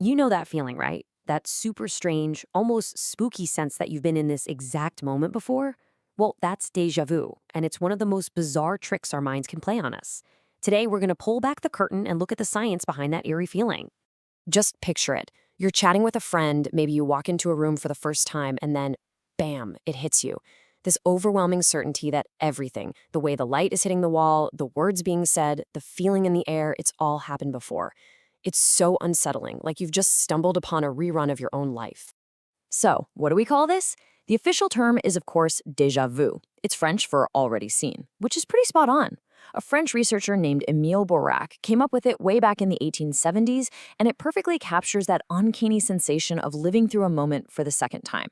You know that feeling, right? That super strange, almost spooky sense that you've been in this exact moment before? Well, that's deja vu, and it's one of the most bizarre tricks our minds can play on us. Today, we're going to pull back the curtain and look at the science behind that eerie feeling. Just picture it. You're chatting with a friend, maybe you walk into a room for the first time, and then, bam, it hits you. This overwhelming certainty that everything, the way the light is hitting the wall, the words being said, the feeling in the air, it's all happened before. It's so unsettling, like you've just stumbled upon a rerun of your own life. So, what do we call this? The official term is, of course, déjà vu. It's French for already seen, which is pretty spot on. A French researcher named Émile Bourac came up with it way back in the 1870s, and it perfectly captures that uncanny sensation of living through a moment for the second time.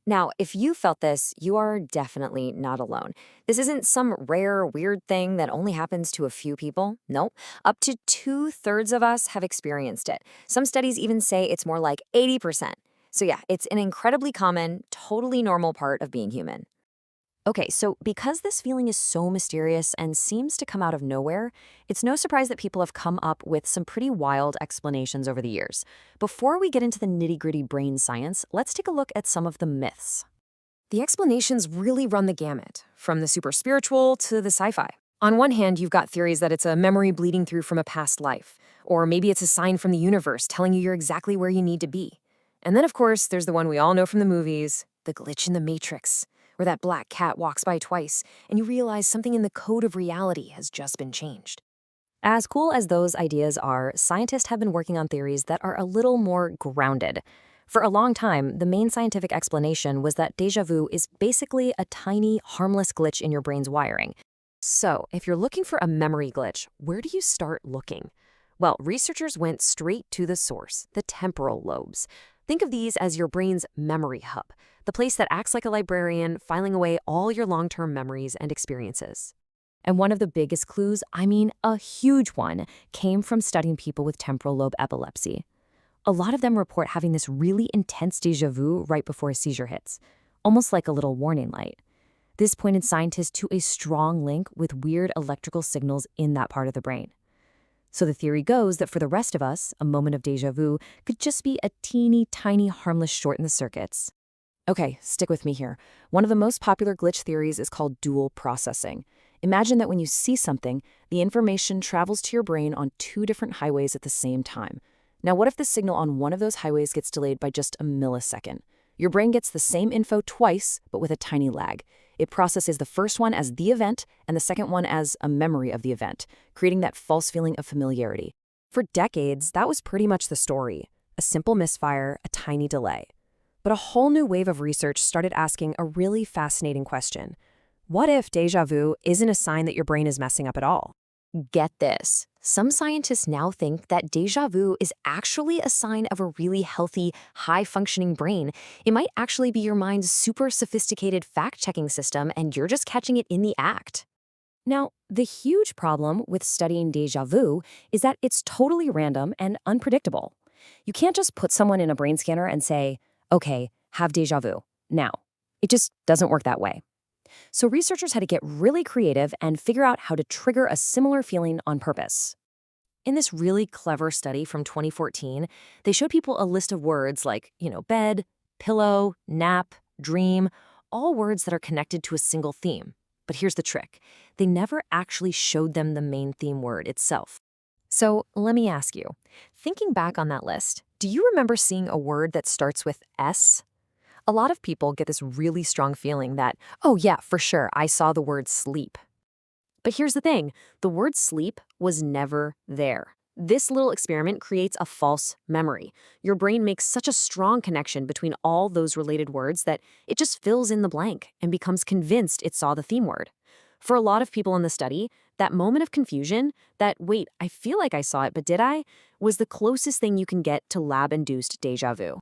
Now, if you felt this, you are definitely not alone. This isn't some rare, weird thing that only happens to a few people. Nope. Up to 2/3 of us have experienced it. Some studies even say it's more like 80%. So yeah, it's an incredibly common, totally normal part of being human. Okay, so because this feeling is so mysterious and seems to come out of nowhere, it's no surprise that people have come up with some pretty wild explanations over the years. Before we get into the nitty-gritty brain science, let's take a look at some of the myths. The explanations really run the gamut, from the super spiritual to the sci-fi. On one hand, you've got theories that it's a memory bleeding through from a past life, or maybe it's a sign from the universe telling you you're exactly where you need to be. And then, of course, there's the one we all know from the movies, the glitch in the Matrix, where that black cat walks by twice and you realize something in the code of reality has just been changed. As cool as those ideas are, scientists have been working on theories that are a little more grounded. For a long time, the main scientific explanation was that déjà vu is basically a tiny, harmless glitch in your brain's wiring. So, if you're looking for a memory glitch, where do you start looking? Well, researchers went straight to the source, the temporal lobes. Think of these as your brain's memory hub, the place that acts like a librarian, filing away all your long-term memories and experiences. And one of the biggest clues, I mean a huge one, came from studying people with temporal lobe epilepsy. A lot of them report having this really intense déjà vu right before a seizure hits, almost like a little warning light. This pointed scientists to a strong link with weird electrical signals in that part of the brain. So the theory goes that for the rest of us, a moment of déjà vu could just be a teeny tiny harmless short in the circuits. Okay, stick with me here. One of the most popular glitch theories is called dual processing. Imagine that when you see something, the information travels to your brain on two different highways at the same time. Now, what if the signal on one of those highways gets delayed by just a millisecond? Your brain gets the same info twice, but with a tiny lag. It processes the first one as the event and the second one as a memory of the event, creating that false feeling of familiarity. For decades, that was pretty much the story. A simple misfire, a tiny delay. But a whole new wave of research started asking a really fascinating question. What if déjà vu isn't a sign that your brain is messing up at all? Get this. Some scientists now think that déjà vu is actually a sign of a really healthy, high-functioning brain. It might actually be your mind's super sophisticated fact-checking system, and you're just catching it in the act. Now, the huge problem with studying déjà vu is that it's totally random and unpredictable. You can't just put someone in a brain scanner and say, okay, have déjà vu, now. It just doesn't work that way. So researchers had to get really creative and figure out how to trigger a similar feeling on purpose. In this really clever study from 2014, they showed people a list of words like, bed, pillow, nap, dream, all words that are connected to a single theme. But here's the trick. They never actually showed them the main theme word itself. So let me ask you, thinking back on that list, do you remember seeing a word that starts with S? A lot of people get this really strong feeling that, oh yeah, for sure, I saw the word sleep. But here's the thing, the word sleep was never there. This little experiment creates a false memory. Your brain makes such a strong connection between all those related words that it just fills in the blank and becomes convinced it saw the theme word. For a lot of people in the study, that moment of confusion, that wait, I feel like I saw it, but did I, was the closest thing you can get to lab-induced déjà vu.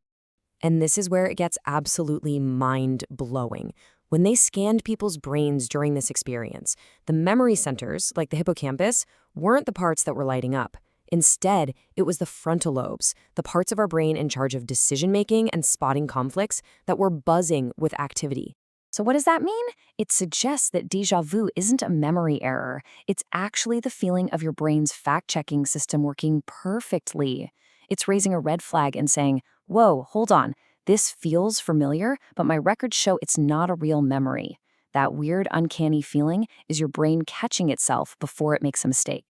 And this is where it gets absolutely mind-blowing. When they scanned people's brains during this experience, the memory centers, like the hippocampus, weren't the parts that were lighting up. Instead, it was the frontal lobes, the parts of our brain in charge of decision-making and spotting conflicts, that were buzzing with activity. So what does that mean? It suggests that déjà vu isn't a memory error. It's actually the feeling of your brain's fact-checking system working perfectly. It's raising a red flag and saying, whoa, hold on, this feels familiar, but my records show it's not a real memory. That weird, uncanny feeling is your brain catching itself before it makes a mistake.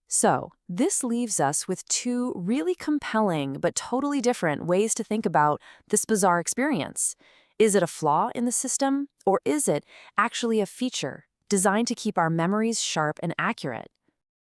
So, this leaves us with two really compelling but totally different ways to think about this bizarre experience. Is it a flaw in the system, or is it actually a feature designed to keep our memories sharp and accurate?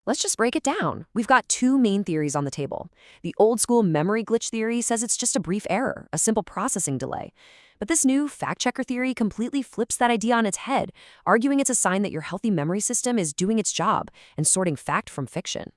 Let's just break it down. We've got two main theories on the table. The old school memory glitch theory says it's just a brief error, a simple processing delay. But this new fact checker theory completely flips that idea on its head, arguing it's a sign that your healthy memory system is doing its job and sorting fact from fiction.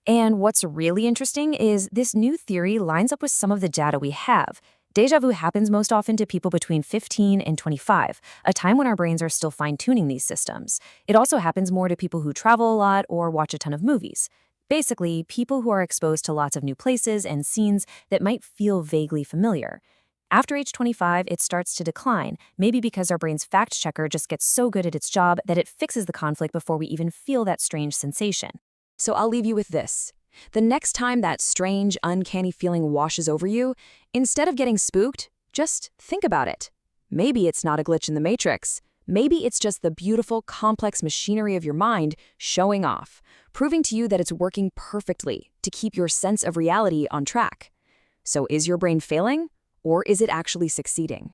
And what's really interesting is this new theory lines up with some of the data we have. Deja vu happens most often to people between 15 and 25, a time when our brains are still fine-tuning these systems. It also happens more to people who travel a lot or watch a ton of movies. Basically, people who are exposed to lots of new places and scenes that might feel vaguely familiar. After age 25, it starts to decline, maybe because our brain's fact checker just gets so good at its job that it fixes the conflict before we even feel that strange sensation. So I'll leave you with this. The next time that strange, uncanny feeling washes over you, instead of getting spooked, just think about it. Maybe it's not a glitch in the matrix. Maybe it's just the beautiful, complex machinery of your mind showing off, proving to you that it's working perfectly to keep your sense of reality on track. So is your brain failing, or is it actually succeeding?